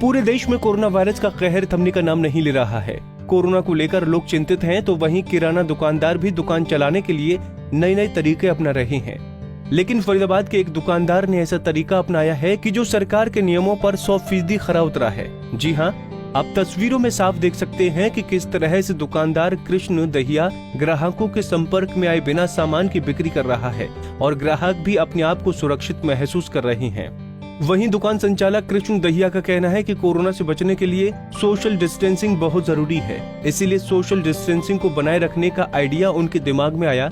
पूरे देश में कोरोना वायरस का कहर थमने का नाम नहीं ले रहा है। कोरोना को लेकर लोग चिंतित हैं, तो वहीं किराना दुकानदार भी दुकान चलाने के लिए नए नए तरीके अपना रहे हैं। लेकिन फरीदाबाद के एक दुकानदार ने ऐसा तरीका अपनाया है कि जो सरकार के नियमों पर 100% खरा उतरा है। जी हाँ, आप तस्वीरों में साफ देख सकते हैं कि किस तरह से दुकानदार कृष्ण दहिया ग्राहकों के संपर्क में आए बिना सामान की बिक्री कर रहा है और ग्राहक भी अपने आप को सुरक्षित महसूस कर रहे हैं। वहीं दुकान संचालक कृष्ण दहिया का कहना है कि कोरोना से बचने के लिए सोशल डिस्टेंसिंग बहुत जरूरी है, इसीलिए सोशल डिस्टेंसिंग को बनाए रखने का आइडिया उनके दिमाग में आया।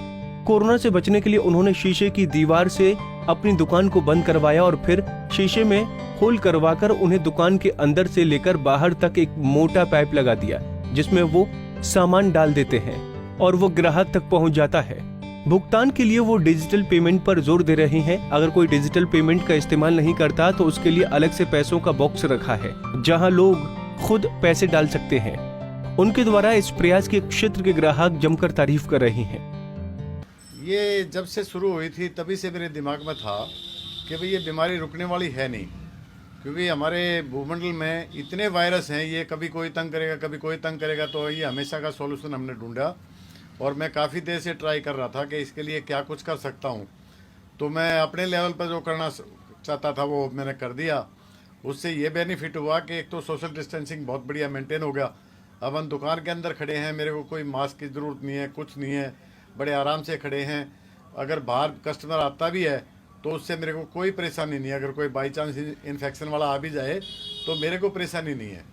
कोरोना से बचने के लिए उन्होंने शीशे की दीवार से अपनी दुकान को बंद करवाया और फिर शीशे में होल करवाकर उन्हें दुकान के अंदर से लेकर बाहर तक एक मोटा पाइप लगा दिया, जिसमें वो सामान डाल देते हैं और वो ग्राहक तक पहुंच जाता है। भुगतान के लिए वो डिजिटल पेमेंट पर जोर दे रहे हैं। अगर कोई डिजिटल पेमेंट का इस्तेमाल नहीं करता तो उसके लिए अलग से पैसों का बॉक्स रखा है, जहां लोग खुद पैसे डाल सकते हैं। उनके द्वारा इस प्रयास के क्षेत्र के ग्राहक जमकर तारीफ कर रहे हैं। ये जब से शुरू हुई थी तभी से मेरे दिमाग में था कि भाई ये बीमारी रुकने वाली है नहीं, क्योंकि हमारे भूमंडल में इतने वायरस हैं, ये कभी कोई तंग करेगा कभी कोई तंग करेगा। तो ये हमेशा का सॉल्यूशन हमने ढूंढा और मैं काफ़ी देर से ट्राई कर रहा था कि इसके लिए क्या कुछ कर सकता हूँ। तो मैं अपने लेवल पर जो करना चाहता था वो मैंने कर दिया। उससे ये बेनिफिट हुआ कि एक तो सोशल डिस्टेंसिंग बहुत बढ़िया मेंटेन हो गया। अब हम दुकान के अंदर खड़े हैं, मेरे को कोई मास्क की ज़रूरत नहीं है, कुछ नहीं है, बड़े आराम से खड़े हैं। अगर बाहर कस्टमर आता भी है तो उससे मेरे को कोई परेशानी नहीं है। अगर कोई बाई चांस इन्फेक्शन वाला आ भी जाए तो मेरे को परेशानी नहीं है।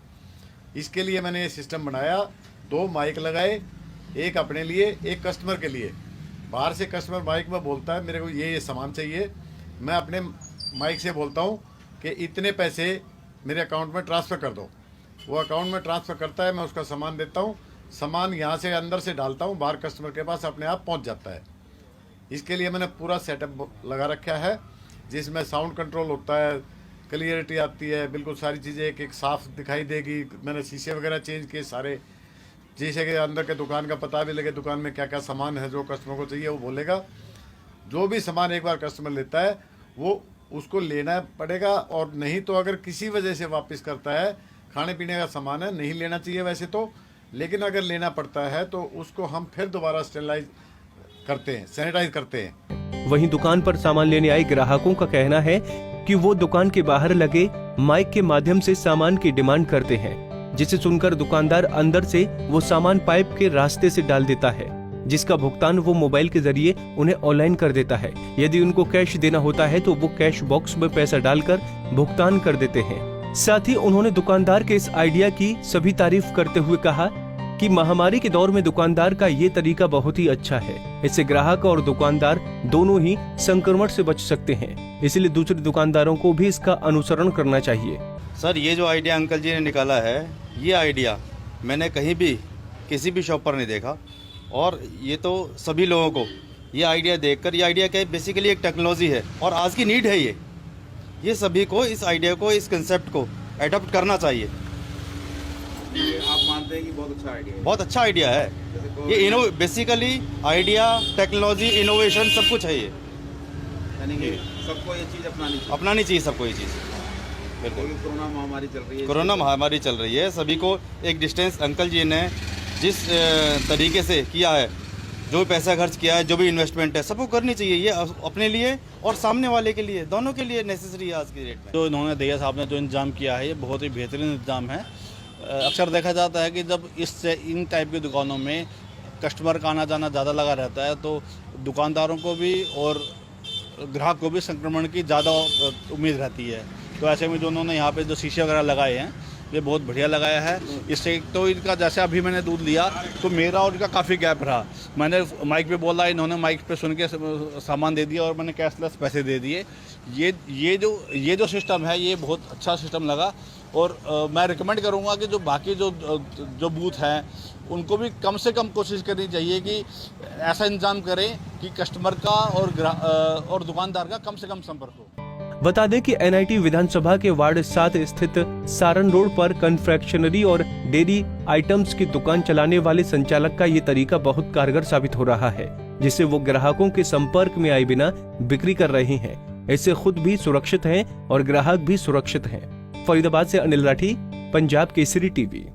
इसके लिए मैंने ये सिस्टम बनाया, 2 माइक लगाए, एक अपने लिए एक कस्टमर के लिए। बाहर से कस्टमर माइक में बोलता है मेरे को ये सामान चाहिए, मैं अपने माइक से बोलता हूँ कि इतने पैसे मेरे अकाउंट में ट्रांसफ़र कर दो। वो अकाउंट में ट्रांसफ़र करता है, मैं उसका सामान देता हूँ, सामान यहाँ से अंदर से डालता हूँ, बाहर कस्टमर के पास अपने आप पहुँच जाता है। इसके लिए मैंने पूरा सेटअप लगा रखा है, जिसमें साउंड कंट्रोल होता है, क्लियरिटी आती है, बिल्कुल सारी चीज़ें एक एक साफ दिखाई देगी। मैंने शीशे वगैरह चेंज किए सारे, जैसे कि अंदर के दुकान का पता भी लगे, दुकान में क्या क्या सामान है, जो कस्टमर को चाहिए वो बोलेगा। जो भी सामान एक बार कस्टमर लेता है वो उसको लेना पड़ेगा, और नहीं तो अगर किसी वजह से वापस करता है, खाने पीने का सामान है, नहीं लेना चाहिए वैसे तो, लेकिन अगर लेना पड़ता है तो उसको हम फिर दोबारा सैनिटाइज करते हैं। वहीं दुकान पर सामान लेने आए ग्राहकों का कहना है कि वो दुकान के बाहर लगे माइक के माध्यम से सामान की डिमांड करते हैं, जिसे सुनकर दुकानदार अंदर से वो सामान पाइप के रास्ते से डाल देता है, जिसका भुगतान वो मोबाइल के जरिए उन्हें ऑनलाइन कर देता है। यदि उनको कैश देना होता है तो वो कैश बॉक्स में पैसा डालकर भुगतान कर देते हैं। साथ ही उन्होंने दुकानदार के इस आइडिया की सभी तारीफ करते हुए कहा कि महामारी के दौर में दुकानदार का ये तरीका बहुत ही अच्छा है। इससे ग्राहक और दुकानदार दोनों ही संक्रमण से बच सकते हैं, इसलिए दूसरे दुकानदारों को भी इसका अनुसरण करना चाहिए। सर, ये जो आइडिया अंकल जी ने निकाला है, ये आइडिया मैंने कहीं भी किसी भी शॉप पर नहीं देखा, और ये तो सभी लोगों को ये आइडिया देखकर, ये आइडिया क्या है, बेसिकली एक टेक्नोलॉजी है और आज की नीड है। ये सभी को इस आइडिया को, इस कंसेप्ट को एडॉप्ट करना चाहिए। आप मानते हैं कि बहुत अच्छा आइडिया है? बहुत अच्छा आइडिया है ये। बेसिकली आइडिया, टेक्नोलॉजी, इनोवेशन सब कुछ है ये। यानी कि सबको ये चीज़ अपनानी चाहिए सबको ये चीज़। बिल्कुल। कोरोना महामारी चल रही है, कोरोना महामारी चल रही है, सभी को एक डिस्टेंस, अंकल जी ने जिस तरीके से किया है, जो भी पैसा खर्च किया है, जो भी इन्वेस्टमेंट है, सबको करनी चाहिए। ये अपने लिए और सामने वाले के लिए, दोनों के लिए नेसेसरी है आज की डेट में। जो इन्होंने दहिया साहब ने जो इंतजाम किया है, ये बहुत ही बेहतरीन इंतजाम है। अक्सर देखा जाता है कि जब इन टाइप की दुकानों में कस्टमर का आना जाना ज़्यादा लगा रहता है, तो दुकानदारों को भी और ग्राहक को भी संक्रमण की ज़्यादा उम्मीद रहती है। तो ऐसे में जो उन्होंने यहाँ पे जो शीशे वगैरह लगाए हैं, ये बहुत बढ़िया लगाया है। इससे एक तो इनका, जैसे अभी मैंने दूध लिया तो मेरा और इनका काफ़ी गैप रहा। मैंने माइक पे बोला, इन्होंने माइक पे सुन के सामान दे दिया और मैंने कैशलेस पैसे दे दिए। ये जो सिस्टम है, ये बहुत अच्छा सिस्टम लगा। और मैं रिकमेंड करूँगा कि जो बाकी जो बूथ हैं, उनको भी कम से कम कोशिश करनी चाहिए कि ऐसा इंतजाम करें कि कस्टमर का और दुकानदार का कम से कम संपर्क हो। बता दें कि एनआईटी विधानसभा के वार्ड 7 स्थित सारन रोड पर कन्फेक्शनरी और डेयरी आइटम्स की दुकान चलाने वाले संचालक का ये तरीका बहुत कारगर साबित हो रहा है, जिससे वो ग्राहकों के संपर्क में आए बिना बिक्री कर रहे हैं। इससे खुद भी सुरक्षित हैं और ग्राहक भी सुरक्षित हैं। फरीदाबाद से अनिल राठी, पंजाब केसरी टीवी।